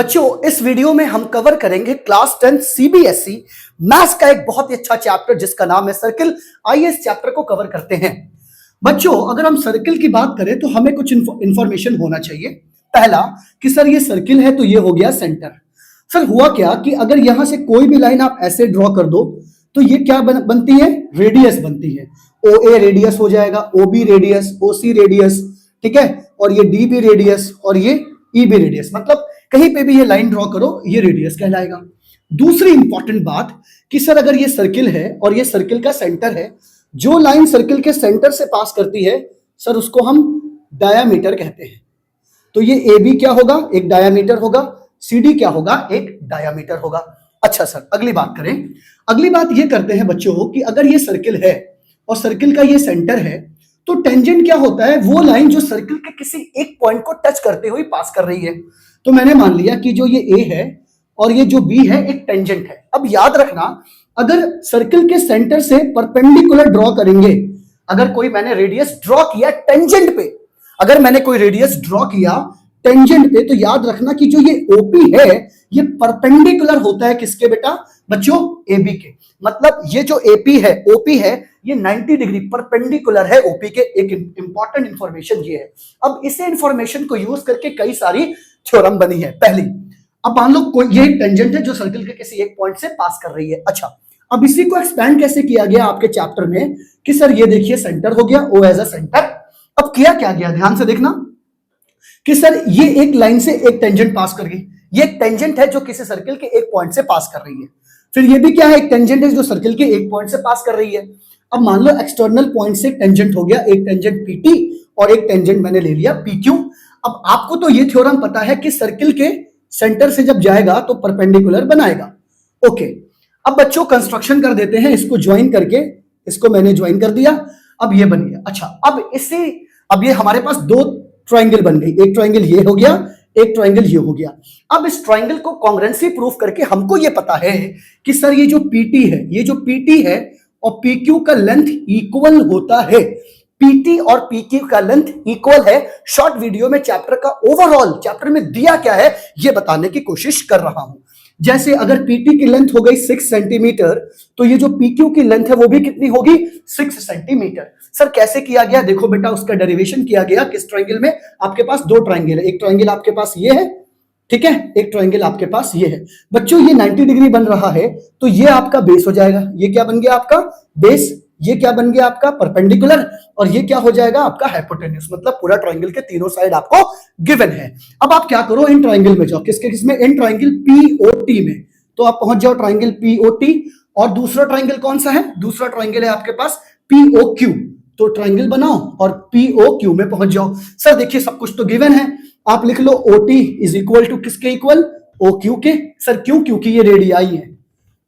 बच्चों, इस वीडियो में हम कवर करेंगे क्लास 10 सीबीएसई मैथ्स का एक बहुत ही अच्छा चैप्टर जिसका नाम है सर्किल। आइए इस चैप्टर को कवर करते हैं। बच्चों, अगर हम सर्किल की बात करें तो हमें कुछ इंफॉर्मेशन होना चाहिए। पहला कि सर ये सर्किल है तो ये हो गया सेंटर। सर हुआ क्या कि अगर यहां से कोई भी लाइन आप ऐसे ड्रॉ कर दो तो ये क्या बनती है? रेडियस बनती है। ओ ए रेडियस हो जाएगा, ओ बी रेडियस, ओ सी रेडियस, ठीक है, और ये डी बी रेडियस और ये ई बी रेडियस, मतलब कहीं पे भी ये लाइन ड्रॉ करो ये रेडियस कहलाएगा। दूसरी इंपॉर्टेंट बात कि सर अगर ये सर्किल है और ये सर्किल का सेंटर है, जो लाइन सर्किल के सेंटर से पास करती है सर उसको हम डायामीटर कहते हैं। तो ये ए बी क्या होगा? एक डायामीटर होगा। सी डी क्या होगा? एक डायामीटर होगा। अच्छा सर, अगली बात करें। अगली बात ये करते हैं बच्चों कि अगर ये सर्किल है और सर्किल का ये सेंटर है तो टेंजेंट क्या होता है? वो लाइन जो सर्किल के किसी एक पॉइंट को टच करते हुए पास कर रही है। तो मैंने मान लिया कि जो ये ए है और ये जो बी है एक टेंजेंट है। अब याद रखना, अगर सर्किल के सेंटर से परपेंडिकुलर ड्रॉ करेंगे, अगर कोई मैंने रेडियस ड्रॉ किया टेंजेंट पे, अगर मैंने कोई रेडियस ड्रॉ किया टेंजेंट पे, तो याद रखना कि जो ये ओपी है ये परपेंडिकुलर होता है किसके बेटा? बच्चों, एबी के। मतलब ये जो एपी है, ओपी है, ये 90 डिग्री परपेंडिकुलर है ओपी के। एक इंपॉर्टेंट इंफॉर्मेशन ये है। अब इसे इंफॉर्मेशन को यूज करके कई सारी थ्योरम बनी है। पहली, अब मान लो कोई ये टेंजेंट है जो सर्किल के किसी एक पॉइंट से पास कर रही है। अच्छा, अब इसी को एक्सपेंड कैसे किया गया आपके चैप्टर में कि सर ये देखिए सेंटर हो गया, ओ एज अ सेंटर। अब किया क्या गया, ध्यान से देखना कि सर ये एक लाइन से एक टेंजेंट पास कर गई। ये एक टेंजेंट है जो किसी सर्किल के एक पॉइंट से पास कर रही है। फिर ये भी क्या है? एक टेंजेंट है जो सर्किल के एक पॉइंट से पास कर रही है। अब मान लो एक्सटर्नल पॉइंट से टेंजेंट हो गया, एक टेंजेंट पीटी और एक टेंजेंट मैंने ले लिया पीक्यू। अब आपको तो ये थ्योरम पता है कि सर्किल के सेंटर से जब जाएगा तो परपेंडिकुलर बनाएगा। ओके, अब बच्चों कंस्ट्रक्शन कर देते हैं इसको ज्वाइन करके। इसको मैंने ज्वाइन कर दिया, अब ये बन गया। अच्छा, अब ये हमारे पास दो ट्रायंगल बन गई। एक ट्रायंगल ये हो गया, एक ट्रायंगल ये हो गया। अब इस ट्रायंगल को कांग्रुएंसी प्रूफ करके हमको ये पता है कि सर ये जो पीटी है, ये जो पीटी है और पीक्यू का लेंथ इक्वल होता है। पीटी और पीक्यू का लेंथ इक्वल है। शॉर्ट वीडियो में चैप्टर का ओवरऑल चैप्टर में दिया क्या है ये बताने की कोशिश कर रहा हूं। जैसे अगर पीटी की लेंथ हो गई 6 सेंटीमीटर तो ये जो पीक्यू की लेंथ है वो भी कितनी होगी? 6 सेंटीमीटर। सर कैसे किया गया? देखो बेटा, उसका डेरिवेशन किया गया किस ट्रायंगल में? आपके पास दो ट्रायंगल है। एक ट्रायंगल आपके पास ये है, ठीक है, एक ट्रायंगल आपके पास ये है। बच्चों ये 90 डिग्री बन रहा है तो ये आपका बेस हो जाएगा। ये क्या बन गया आपका? बेस। ये क्या बन गया आपका? परपेंडिकुलर। और ये क्या हो जाएगा आपका? हाइपोटेन्यूज। मतलब पूरा ट्रायंगल के तीनों साइड आपको गिवन है। अब आप क्या करो, इन ट्रायंगल में जाओ। किसके किसमें? इन ट्रायंगल पीओटी में। तो आप पहुंच जाओ ट्रायंगल पीओटी। और दूसरा ट्रायंगल कौन सा है? दूसरा ट्रायंगल है आपके पास पीओक्यू। तो ट्रायंगल बनाओ और पीओक्यू में पहुंच जाओ। सर देखिए सब कुछ तो गिवन है, आप लिख लो ओटी इज इक्वल टू किसके इक्वल? ओक्यू के। सर क्यों? क्योंकि ये रेडियाई है।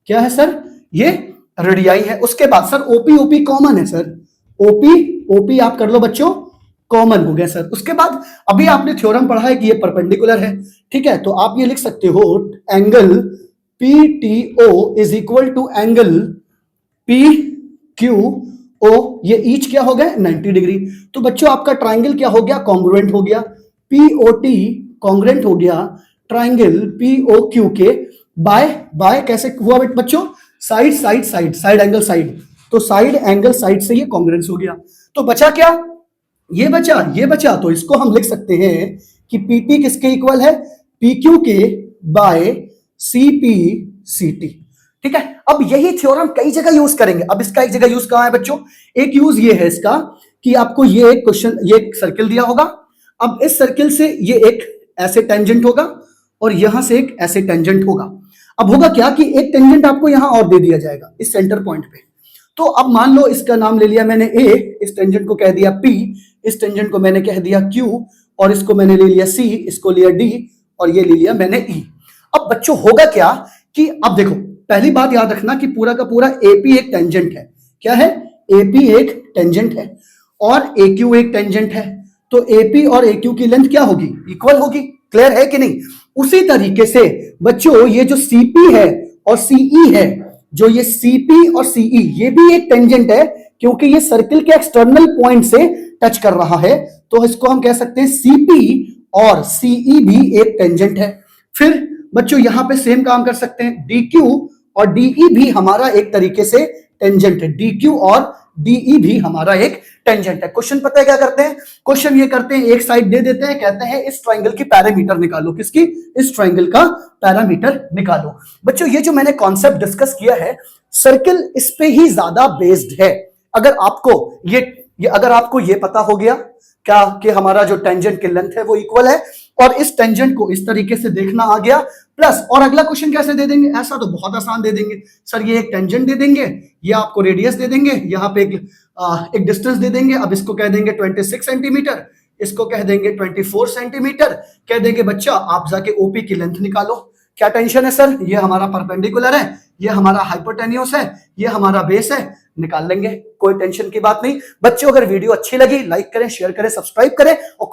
क्या है सर? ये रेडियाई है। उसके बाद सर ओपी ओपी कॉमन है सर। ओपी ओपी आप कर लो बच्चों, कॉमन हो गया सर। उसके बाद अभी आपने थ्योरम पढ़ा है कि ये परपेंडिकुलर है, ठीक है, तो आप ये लिख सकते हो angle P T O is equal to angle P Q O. ये ईच क्या हो गया? 90 डिग्री। तो बच्चों आपका ट्रायंगल क्या हो गया? कॉन्ग्रुएंट हो गया। पीओटी कॉन्ग्रुएंट हो गया ट्रायंगल पीओक्यू के बाय कैसे हुआ बच्चों? Side side side, side angle side. तो साइड एंगल साइड से ये कॉन्ग्रुएंस हो गया। तो बचा क्या? ये बचा। तो इसको हम लिख सकते हैं कि पीटी किसके इक्वल है? पीक्यू के बाय सीपी सीटी, ठीक है। अब यही थ्योरम कई जगह यूज करेंगे। अब इसका एक जगह यूज कहां है बच्चों? एक यूज ये है इसका कि आपको ये एक क्वेश्चन, ये एक सर्किल दिया होगा। अब इस सर्किल से ये एक ऐसे टेंजेंट होगा और यहां से एक ऐसे टेंजेंट होगा। अब होगा क्या कि एक टेंजेंट आपको यहां और दे दिया जाएगा इस सेंटर पॉइंट पे। तो अब मान लो इसका नाम ले लिया मैंने ए, इस टेंजेंट को कह दिया पी, इस टेंजेंट को मैंने कह दिया क्यू, और इसको मैंने ले लिया सी, इसको लिया डी, और ये ले लिया मैंने ई। अब बच्चों होगा क्या कि अब देखो, पहली बात याद रखना कि पूरा का पूरा एपी एक टेंजेंट है। क्या है? एपी एक टेंजेंट है और एक्यू एक टेंजेंट है। तो एपी और एक्यू की लेंथ क्या होगी? इक्वल होगी। क्लियर है कि नहीं? उसी तरीके से बच्चों ये जो सीपी है और सीई है, जो ये सीपी और सीई ये भी एक टेंजेंट है क्योंकि ये सर्किल के एक्सटर्नल पॉइंट से टच कर रहा है। तो इसको हम कह सकते हैं सीपी और सीई भी एक टेंजेंट है। फिर बच्चों यहां पे सेम काम कर सकते हैं, DQ और DE भी हमारा एक तरीके से टेंजेंट है। DQ और DE भी हमारा एक टेंजेंट है। क्वेश्चन पता है क्या करते हैं? क्वेश्चन ये करते हैं, एक साइड दे देते हैं, कहते हैं इस ट्राइंगल की पैरामीटर निकालो। किसकी? इस ट्राइंगल का पैरामीटर निकालो। बच्चों ये जो मैंने कॉन्सेप्ट डिस्कस किया है, सर्किल इस पे ही ज्यादा बेस्ड है। अगर आपको अगर आपको ये पता हो गया क्या कि हमारा जो टेंजेंट की लेंथ है वो इक्वल है, और इस टेंजेंट को इस तरीके से देखना आ गया, प्लस और अगला क्वेश्चन कैसे दे देंगे? ऐसा तो बहुत आसान दे देंगे सर, ये एक टेंजेंट दे देंगे, ये आपको रेडियस दे देंगे, यहाँ पे एक डिस्टेंस दे देंगे। अब इसको कह देंगे 26 सेंटीमीटर, इसको कह देंगे 24 सेंटीमीटर, कह देंगे बच्चा आप जाके ओपी की लेंथ निकालो। क्या टेंशन है सर? ये हमारा परपेंडिकुलर है, ये हमारा हाइपोटेन्यूस है, ये हमारा बेस है, निकाल लेंगे, कोई टेंशन की बात नहीं। बच्चों अगर वीडियो अच्छी लगी लाइक करें, शेयर करें, सब्सक्राइब करें और